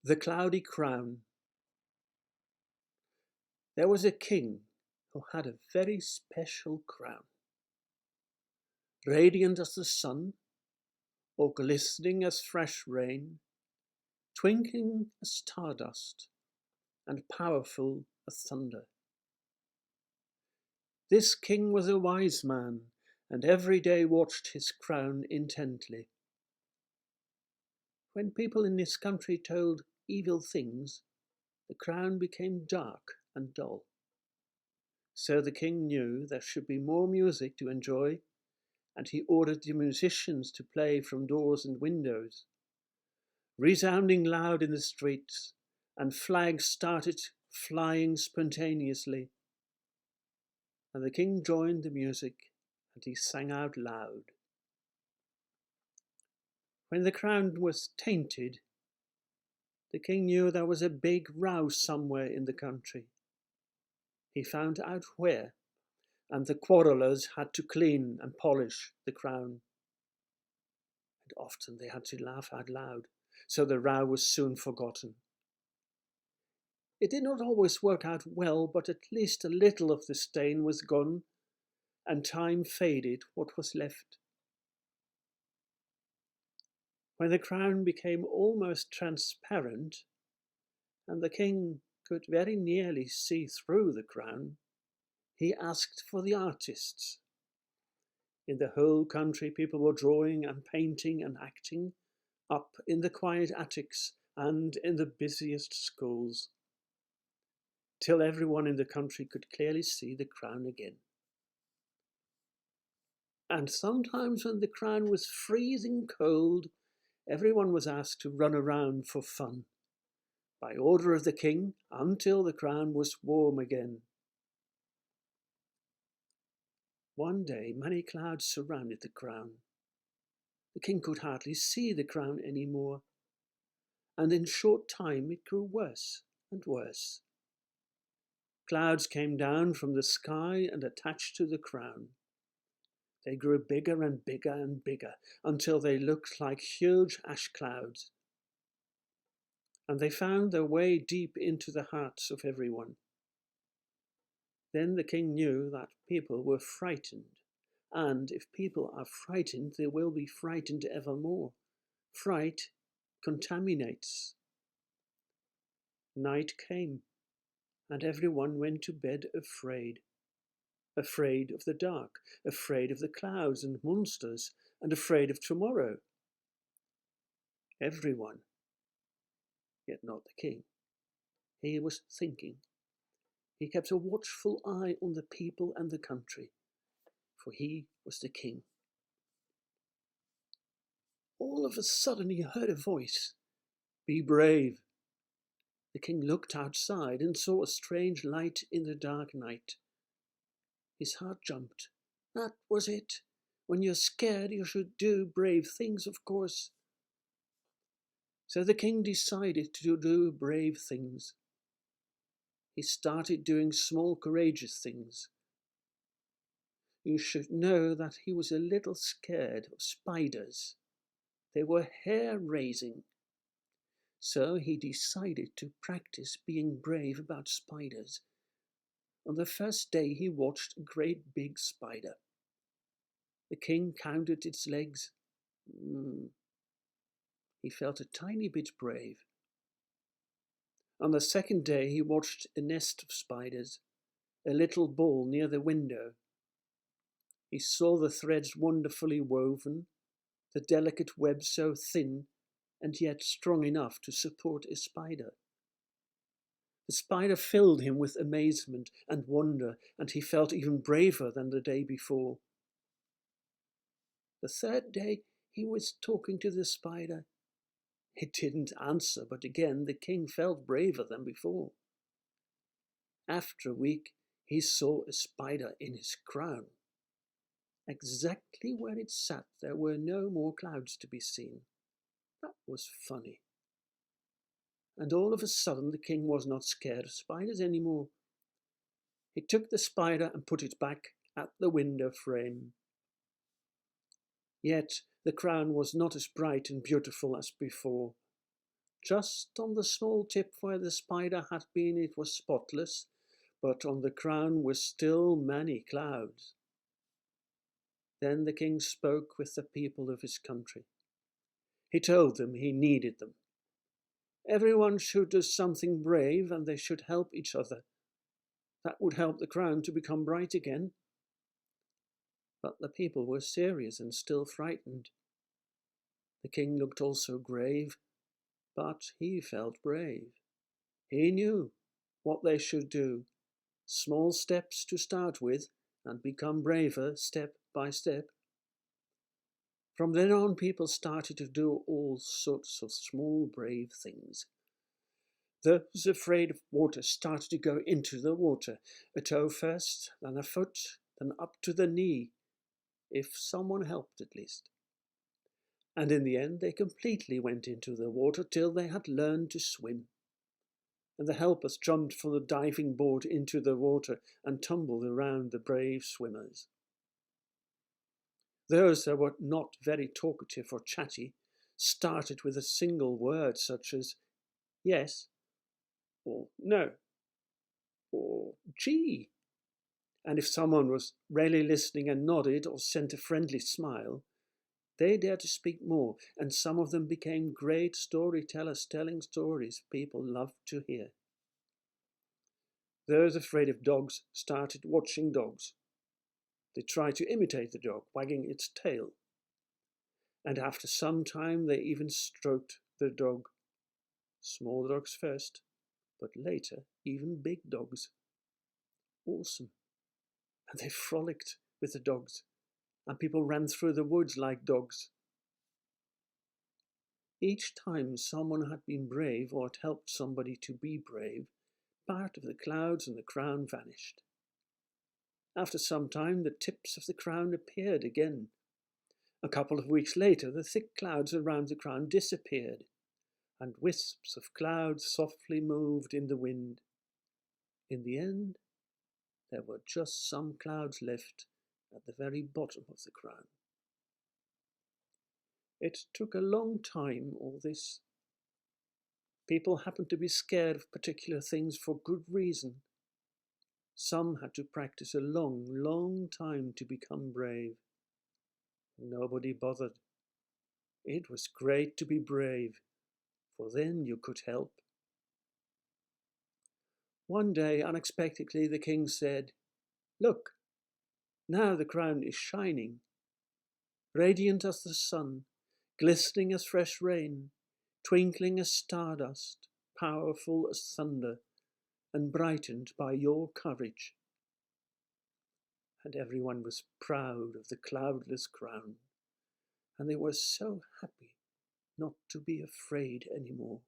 The Cloudy Crown. There was a king who had a very special crown, radiant as the sun, or glistening as fresh rain, twinkling as stardust, and powerful as thunder. This king was a wise man, and every day watched his crown intently. When people in his country told evil things, the crown became dark and dull. So the king knew there should be more music to enjoy, and he ordered the musicians to play from doors and windows. Resounding loud in the streets, and flags started flying spontaneously. And the king joined the music, and he sang out loud. When the crown was tainted, the king knew there was a big row somewhere in the country. He found out where, and the quarrellers had to clean and polish the crown. And often they had to laugh out loud, so the row was soon forgotten. It did not always work out well, but at least a little of the stain was gone, and time faded what was left. When the crown became almost transparent, and the king could very nearly see through the crown, he asked for the artists. In the whole country, people were drawing and painting and acting, up in the quiet attics and in the busiest schools, till everyone in the country could clearly see the crown again. And sometimes when the crown was freezing cold, everyone was asked to run around for fun, by order of the king, until the crown was warm again. One day many clouds surrounded the crown. The king could hardly see the crown any more, and in short time it grew worse and worse. Clouds came down from the sky and attached to the crown. They grew bigger and bigger and bigger, until they looked like huge ash clouds. And they found their way deep into the hearts of everyone. Then the king knew that people were frightened, and if people are frightened, they will be frightened evermore. Fright contaminates. Night came, and everyone went to bed afraid. Afraid of the dark, afraid of the clouds and monsters, and afraid of tomorrow. Everyone, yet not the king. He was thinking. He kept a watchful eye on the people and the country, for he was the king. All of a sudden he heard a voice. "Be brave." The king looked outside and saw a strange light in the dark night. His heart jumped. That was it. When you're scared, you should do brave things, of course. So the king decided to do brave things. He started doing small, courageous things. You should know that he was a little scared of spiders. They were hair-raising. So he decided to practice being brave about spiders. On the first day he watched a great big spider. The king counted its legs. He felt a tiny bit brave. On the second day he watched a nest of spiders, a little ball near the window. He saw the threads wonderfully woven, the delicate web so thin and yet strong enough to support a spider. The spider filled him with amazement and wonder, and he felt even braver than the day before. The third day he was talking to the spider. It didn't answer, but again the king felt braver than before. After a week he saw a spider in his crown. Exactly where it sat there were no more clouds to be seen. That was funny. And all of a sudden the king was not scared of spiders anymore. He took the spider and put it back at the window frame. Yet the crown was not as bright and beautiful as before. Just on the small tip where the spider had been it was spotless, but on the crown were still many clouds. Then the king spoke with the people of his country. He told them he needed them. Everyone should do something brave and they should help each other. That would help the crown to become bright again. But the people were serious and still frightened. The king looked also grave, but he felt brave. He knew what they should do. Small steps to start with and become braver step by step. From then on, people started to do all sorts of small, brave things. Those afraid of water started to go into the water, a toe first, then a foot, then up to the knee, if someone helped at least. And in the end, they completely went into the water till they had learned to swim. And the helpers jumped from the diving board into the water and tumbled around the brave swimmers. Those that were not very talkative or chatty started with a single word such as yes, or no, or gee. And if someone was really listening and nodded or sent a friendly smile, they dared to speak more, and some of them became great storytellers telling stories people loved to hear. Those afraid of dogs started watching dogs. They tried to imitate the dog, wagging its tail. And after some time they even stroked the dog. Small dogs first, but later even big dogs. Awesome. And they frolicked with the dogs, and people ran through the woods like dogs. Each time someone had been brave or had helped somebody to be brave, part of the clouds and the crown vanished. After some time, the tips of the crown appeared again. A couple of weeks later, the thick clouds around the crown disappeared, and wisps of clouds softly moved in the wind. In the end, there were just some clouds left at the very bottom of the crown. It took a long time, all this. People happened to be scared of particular things for good reason. Some had to practice a long, long time to become brave. Nobody bothered. It was great to be brave, for then you could help. One day, unexpectedly, the king said, "Look, now the crown is shining, radiant as the sun, glistening as fresh rain, twinkling as stardust, powerful as thunder, and brightened by your courage." And everyone was proud of the cloudless crown, and they were so happy not to be afraid anymore.